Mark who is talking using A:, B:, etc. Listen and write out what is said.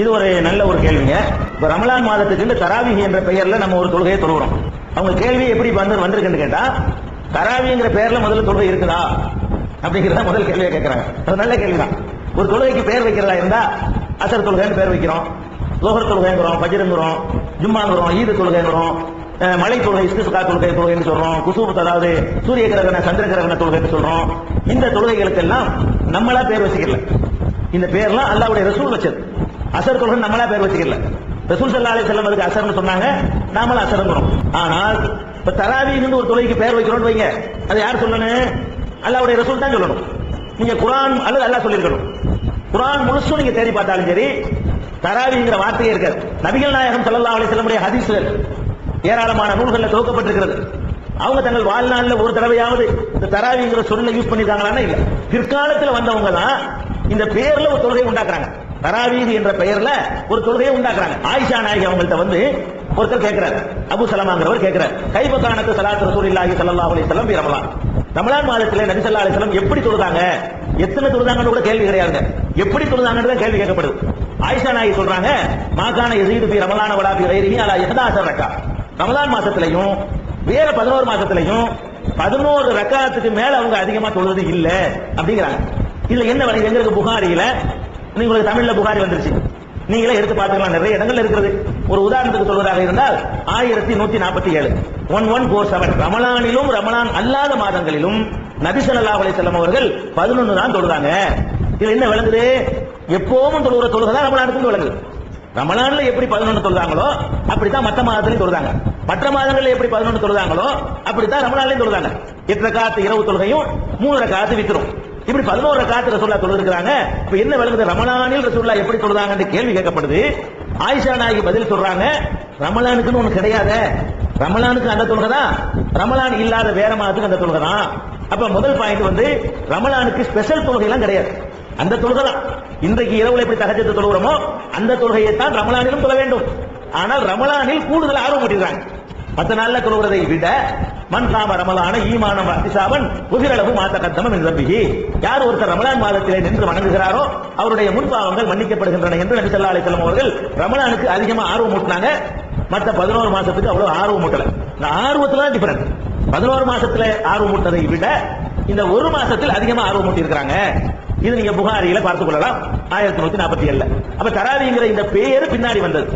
A: இது ஒரு நல்ல ஒரு கேள்விங்க. இப்ப ரமலான் மாதத்துக்கு இந்த தராவீஹ் என்ற பெயர்ல நம்ம ஒரு தொழுகையை தொழுகிறோம். அவங்க கேள்வி எப்படி வந்திருக்குன்னு கேட்டா, தராவீங்கிற பெயர்ல முதல்ல தொழுகை இருக்குதா அப்படிங்கிறத முதல் கேள்வியை கேட்கறாங்க. அது நல்ல கேள்விதான். ஒரு தொழுகைக்கு பெயர் வைக்கிறதா இருந்தா அசர் தொழுகைன்னு பேர் வைக்கிறோம், லோகர் தொழுகைங்கிறோம், பஜ்ருங்கிறோம், ஜும்மாங்கிறோம், ஈது தொழுகைங்கிறோம், மலை தொழுகை, இஸ்திஸ்கா தொழுகைன்னு சொல்றோம், குசூப் அதாவது சூரிய கிரகண சந்திர கிரகண தொழுகைன்னு சொல்றோம். இந்த தொழுகைகளுக்கெல்லாம் நம்மளா பேர் வச்சுக்கல. இந்த பேர்லாம் அல்லாஹ்வுடைய ரசூல் வச்சது. அசர் தொழுகை நம்மளா பேர் வச்சுக்கல. ரசூல் ஸல்லல்லாஹு அலைஹி வஸல்லம் அதுக்கு அசர்னு சொன்னாங்க, நாமளா அசர்ங்கிறோம். ஆனால் இப்ப தராவீஹ்னு ஒரு தொழுகைக்கு பேர் வைக்கிறோம்னு வைங்க, அது யார் சொல்லணும்? அல்லாஹ்வுடைய ரசூல் தான் சொல்லணும். நீங்க குர்ஆன் அல்லது அல்லாஹ் சொல்லியிருக்கணும். குர்ஆன் முழுசும் நீங்க தேடி பார்த்தாலும் சரி, தராவீங்கிற வார்த்தையே இருக்காது. நபிகள் நாயகம் ஸல்லல்லாஹு அலைஹி வஸல்லம் ஹதீஸ்கள் ஏராளமான நூல்களில் தொகுக்கப்பட்டிருக்கிறது. அவங்க தங்கள் வாழ்நாளில் ஒரு தடவையாவது இந்த தராவீங்கிற சொல்ல யூஸ் பண்ணிருக்காங்களான்னா இல்ல. பிற்காலத்தில் வந்தவங்க தான் இந்த பெயர்ல ஒரு தொழுகை உண்டாக்குறாங்க. தராவீஹ் என்ற பெயர்ல ஒரு தொழுகையை உண்டாக்குறாங்க. ஆயிஷா நாயகி அவங்கள்ட்ட வந்து ஒருத்தர் கேட்கிறார், அபு சலமாங்கிறவர் கேட்கிறார், கைஃப கானத் ஸலாத்து ரசூலில்லாஹி ஸல்லல்லாஹு அலைஹி வஸல்லம் ஃபீ ரமலான். ரமலான் மாதத்திலே நபி ஸல்லல்லாஹு அலைஹி வஸல்லம் எப்படி தொழுதாங்க, எத்தனை தொழுதாங்கன்னு கூட கேள்வி கிடையாதுங்க. எப்படி தொழுதாங்கன்னு கேள்வி கேட்கப்படுது. ஆயிஷா நாயகி சொல்றாங்க, மாகான யஸீது ஃபீ ரமலான வலா ஃபீ கைரிஹி அலா 11 ரக்கா. ரமலான் மாசத்திலையும் வேற 11 மாசத்திலையும் 11 ரக்காத்துக்கு மேல அவங்க அதிகமா தொழுவது இல்ல அப்படிங்கிறாங்க. இதுல என்ன வழி? எங்க இருக்கு? புகாரியில. உங்களுக்கு தமிழ்ல புகாரி வந்துருச்சு, நீங்களே எடுத்து பார்த்துக்கலாம், நிறைய இடங்கள்ல இருக்கிறது. ஒரு உதாரணத்துக்கு சொல்வதாக இருந்தால் 1147 1147 ரமலானிலும் ரமலான் அல்லாத மாதங்களிலும் நபி ஸல்லல்லாஹு அலைஹி வஸல்லம் அவர்கள் 11 தான் தொழுதாங்க. இது என்ன விளங்குது? எப்பவும் தொழுகிற தொழுகை தான் ரமலானுக்கு விளங்குது. ரமலான்ல எப்படி 11 தொழுதாங்களோ அப்படித்தான் மற்ற மாதத்திலையும் தொழுதாங்க. மற்ற மாதங்கள்ல எப்படி 11 தொழுதாங்களோ அப்படித்தான் ரமலான்லயும் தொழுதாங்க. 8 ரக்காத் இரவு தொழுகையும் 3 ரக்காத் வித்ரும், இப்படி 11 ரக்காத் ரசூலுல்லாஹ் தொழுதிருக்காங்க. இப்ப என்ன விளங்குது? ரமலானில் ரசூலுல்லாஹ் எப்படி தொழுதாங்கன்னு கேள்வி கேட்கப்படுது. ஆயிஷா நாயகி பதில் சொல்றாங்க, ரமலானுக்குன்னு ஒண்ணு கிடையாது, ரமலானுக்கு அந்த தொழுகை தான், ரமலான் இல்லாத வேற மாதத்துக்கு அந்த தொழுகை தான். அப்ப முதல் பாயிண்ட் வந்து ரமலானுக்கு ஸ்பெஷல் தொழுகை எல்லாம் கிடையாது, அந்த தொழுகை தான். இன்றைக்கு இரவுல எப்படி தஹஜ்ஜத் தொழுகிறோமோ அந்த தொழுகையை தான் ரமலானிலும் தொழ வேண்டும். ஆனால் ரமலானில் கூடுதல் ஆர்வம் ஊட்டிருக்காங்க. மற்ற நாள்ல தொழுகிறதை விட மன் காம ரமலான ஈமானம் வஹ்திசாபன் குஃபிரலஹு மா தகத்தம மின் தம்பிஹி. யார் ஒருத்தர் ரமலான் மாதத்திலே நின்று வணங்குகிறாரோ அவருடைய முன்பாவங்கள் மன்னிக்கப்படுகின்றன என்று நபி ஸல்லல்லாஹு அலைஹி வஸல்லம் அவர்கள் ரமலானுக்கு அதிகமா ஆர்வம் ஊட்டினாங்க. மற்ற 11 மாசத்துக்கு அவ்வளவு ஆர்வம் ஊட்டல. இந்த ஆர்வத்துல தான் டிஃபரன்ஸ். 11 மாசத்துல ஆர்வம் ஊட்டதை விட இந்த ஒரு மாசத்தில் அதிகமா ஆர்வம் ஊட்டி இருக்கிறாங்க. இது நீங்க புகாரியில பார்த்துக் கொள்ளலாம் 1147. அப்ப தராவீங்கிற இந்த பெயர் பின்னாடி வந்தது.